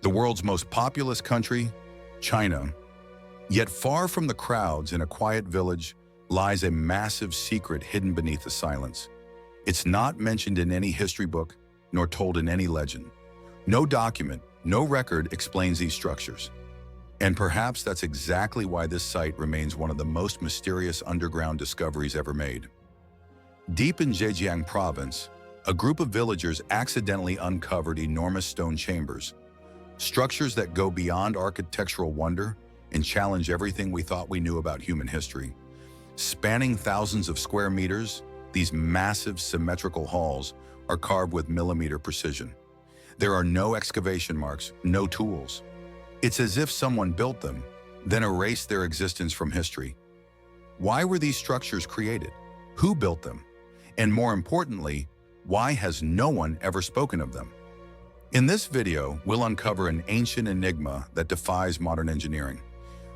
the world's most populous country, China. Yet far from the crowds in a quiet village lies a massive secret hidden beneath the silence. It's not mentioned in any history book, nor told in any legend. No document, no record explains these structures. And perhaps that's exactly why this site remains one of the most mysterious underground discoveries ever made. Deep in Zhejiang province, a group of villagers accidentally uncovered enormous stone chambers, structures that go beyond architectural wonder and challenge everything we thought we knew about human history. Spanning thousands of square meters, these massive symmetrical halls are carved with millimeter precision. There are no excavation marks, no tools. It's as if someone built them, then erased their existence from history. Why were these structures created? Who built them? And more importantly, why has no one ever spoken of them? In this video, we'll uncover an ancient enigma that defies modern engineering.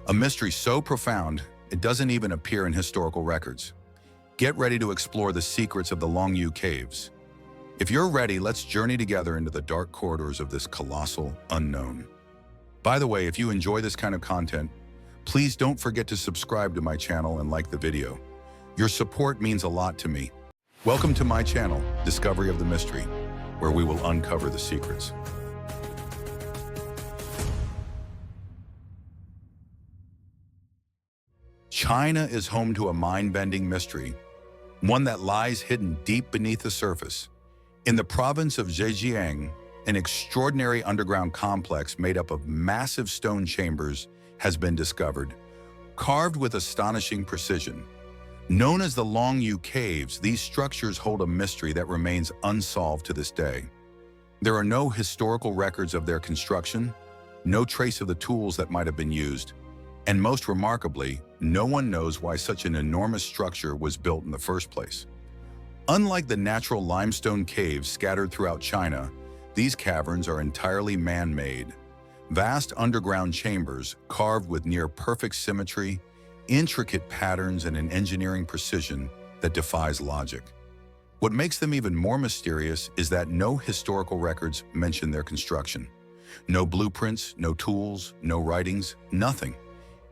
A mystery so profound, it doesn't even appear in historical records. Get ready to explore the secrets of the Longyou Caves. If you're ready, let's journey together into the dark corridors of this colossal unknown. By the way, if you enjoy this kind of content, please don't forget to subscribe to my channel and like the video. Your support means a lot to me. Welcome to my channel, Discovery of the Mystery, where we will uncover the secrets. China is home to a mind-bending mystery, one that lies hidden deep beneath the surface. In the province of Zhejiang, an extraordinary underground complex made up of massive stone chambers has been discovered, carved with astonishing precision. Known as the Longyou Caves, these structures hold a mystery that remains unsolved to this day. There are no historical records of their construction, no trace of the tools that might have been used, and most remarkably, no one knows why such an enormous structure was built in the first place. Unlike the natural limestone caves scattered throughout China, these caverns are entirely man-made. Vast underground chambers carved with near-perfect symmetry, intricate patterns, and an engineering precision that defies logic. What makes them even more mysterious is that no historical records mention their construction. No blueprints, no tools, no writings, nothing.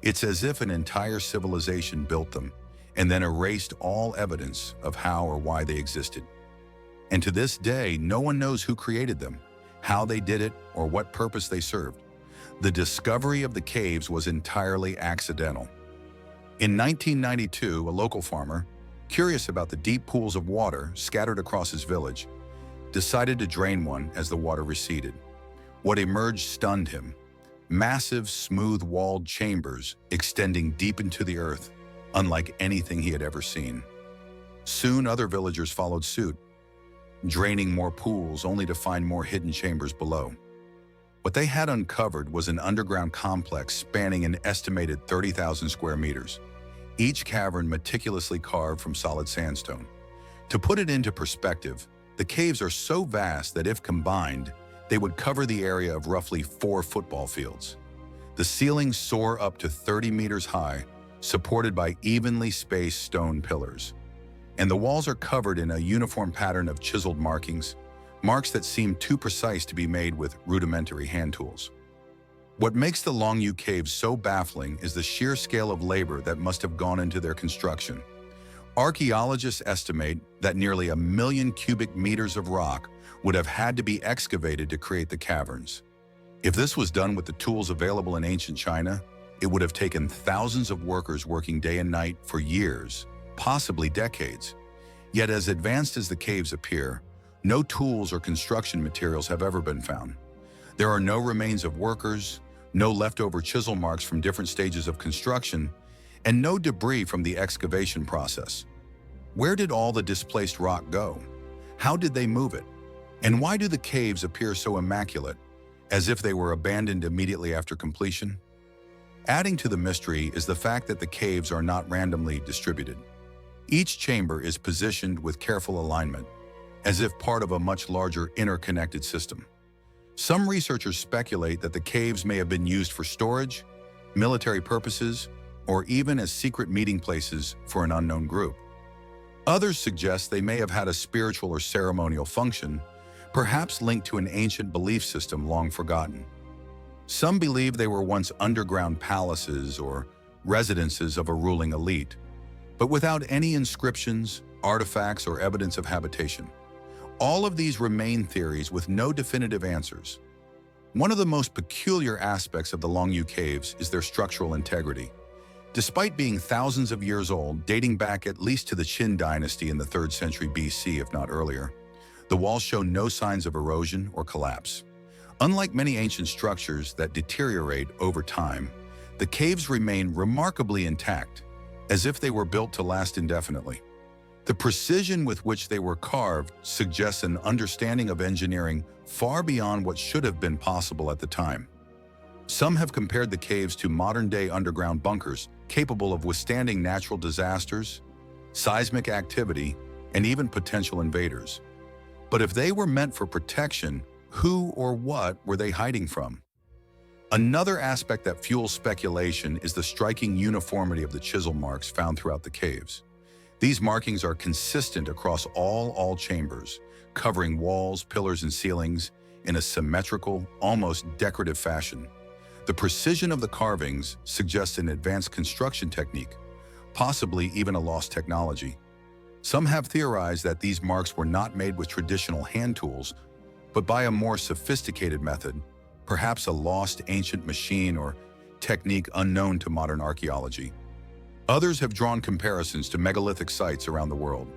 It's as if an entire civilization built them and then erased all evidence of how or why they existed. And to this day, no one knows who created them, how they did it, or what purpose they served. The discovery of the caves was entirely accidental. In 1992, a local farmer, curious about the deep pools of water scattered across his village, decided to drain one as the water receded. What emerged stunned him. Massive, smooth-walled chambers extending deep into the earth, unlike anything he had ever seen. Soon, other villagers followed suit, draining more pools only to find more hidden chambers below. What they had uncovered was an underground complex spanning an estimated 30,000 square meters, each cavern meticulously carved from solid sandstone. To put it into perspective, the caves are so vast that if combined, they would cover the area of roughly 4 football fields. The ceilings soar up to 30 meters high, supported by evenly spaced stone pillars. And the walls are covered in a uniform pattern of chiseled markings, marks that seem too precise to be made with rudimentary hand tools. What makes the Longyou Caves so baffling is the sheer scale of labor that must have gone into their construction. Archaeologists estimate that nearly 1 million cubic meters of rock would have had to be excavated to create the caverns. If this was done with the tools available in ancient China, it would have taken thousands of workers working day and night for years, possibly decades. Yet as advanced as the caves appear, no tools or construction materials have ever been found. There are no remains of workers, no leftover chisel marks from different stages of construction, and no debris from the excavation process. Where did all the displaced rock go? How did they move it? And why do the caves appear so immaculate, as if they were abandoned immediately after completion? Adding to the mystery is the fact that the caves are not randomly distributed. Each chamber is positioned with careful alignment, as if part of a much larger interconnected system. Some researchers speculate that the caves may have been used for storage, military purposes, or even as secret meeting places for an unknown group. Others suggest they may have had a spiritual or ceremonial function, perhaps linked to an ancient belief system long forgotten. Some believe they were once underground palaces or residences of a ruling elite, but without any inscriptions, artifacts, or evidence of habitation. All of these remain theories with no definitive answers. One of the most peculiar aspects of the Longyou Caves is their structural integrity. Despite being thousands of years old, dating back at least to the Qin dynasty in the 3rd century BC, if not earlier, the walls show no signs of erosion or collapse. Unlike many ancient structures that deteriorate over time, the caves remain remarkably intact, as if they were built to last indefinitely. The precision with which they were carved suggests an understanding of engineering far beyond what should have been possible at the time. Some have compared the caves to modern-day underground bunkers, capable of withstanding natural disasters, seismic activity, and even potential invaders. But if they were meant for protection, who or what were they hiding from? Another aspect that fuels speculation is the striking uniformity of the chisel marks found throughout the caves. These markings are consistent across all chambers, covering walls, pillars, and ceilings in a symmetrical, almost decorative fashion. The precision of the carvings suggests an advanced construction technique, possibly even a lost technology. Some have theorized that these marks were not made with traditional hand tools, but by a more sophisticated method, perhaps a lost ancient machine or technique unknown to modern archaeology. Others have drawn comparisons to megalithic sites around the world,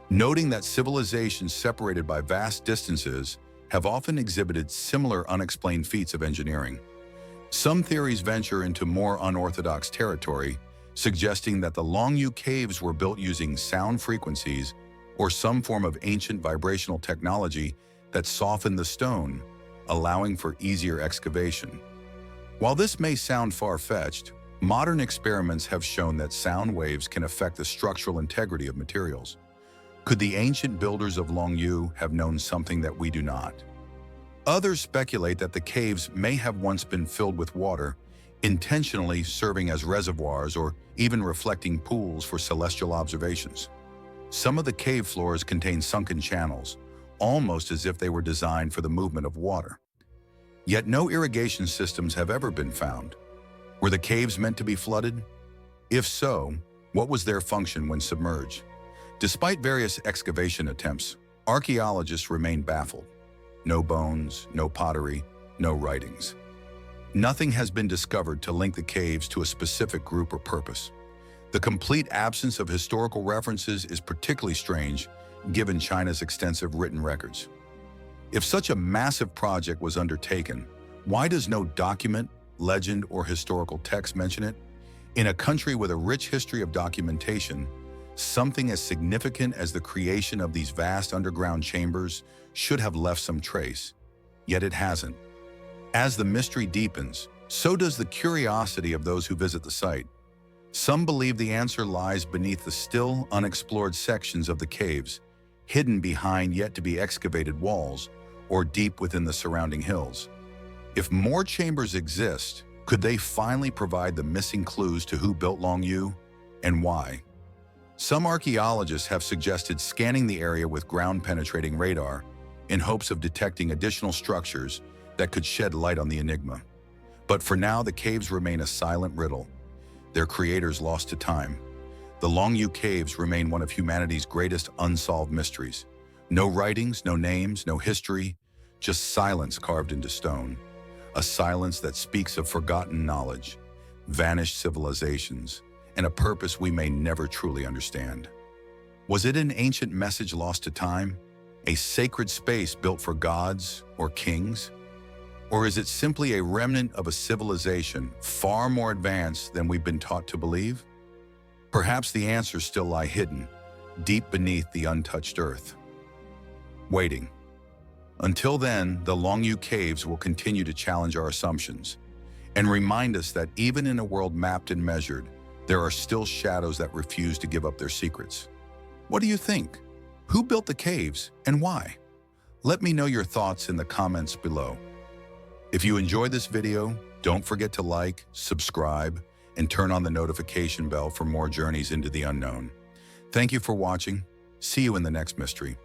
noting that civilizations separated by vast distances have often exhibited similar unexplained feats of engineering. Some theories venture into more unorthodox territory, suggesting that the Longyou Caves were built using sound frequencies or some form of ancient vibrational technology that softened the stone, allowing for easier excavation. While this may sound far-fetched, modern experiments have shown that sound waves can affect the structural integrity of materials. Could the ancient builders of Longyou have known something that we do not? Others speculate that the caves may have once been filled with water, intentionally serving as reservoirs or even reflecting pools for celestial observations. Some of the cave floors contain sunken channels, almost as if they were designed for the movement of water. Yet no irrigation systems have ever been found. Were the caves meant to be flooded? If so, what was their function when submerged? Despite various excavation attempts, archaeologists remain baffled. No bones, no pottery, no writings. Nothing has been discovered to link the caves to a specific group or purpose. The complete absence of historical references is particularly strange, given China's extensive written records. If such a massive project was undertaken, why does no document, legend, or historical text mention it? In a country with a rich history of documentation, something as significant as the creation of these vast underground chambers should have left some trace, yet it hasn't. As the mystery deepens, so does the curiosity of those who visit the site. Some believe the answer lies beneath the still unexplored sections of the caves, hidden behind yet-to-be excavated walls, or deep within the surrounding hills. If more chambers exist, could they finally provide the missing clues to who built Longyou and why? Some archaeologists have suggested scanning the area with ground-penetrating radar in hopes of detecting additional structures that could shed light on the enigma. But for now, the caves remain a silent riddle, their creators lost to time. The Longyou Caves remain one of humanity's greatest unsolved mysteries. No writings, no names, no history, just silence carved into stone. A silence that speaks of forgotten knowledge, vanished civilizations, and a purpose we may never truly understand. Was it an ancient message lost to time? A sacred space built for gods or kings? Or is it simply a remnant of a civilization far more advanced than we've been taught to believe? Perhaps the answers still lie hidden, deep beneath the untouched earth, waiting. Until then, the Longyou Caves will continue to challenge our assumptions and remind us that even in a world mapped and measured, there are still shadows that refuse to give up their secrets. What do you think? Who built the caves and why? Let me know your thoughts in the comments below. If you enjoyed this video, don't forget to like, subscribe, and turn on the notification bell for more journeys into the unknown. Thank you for watching. See you in the next mystery.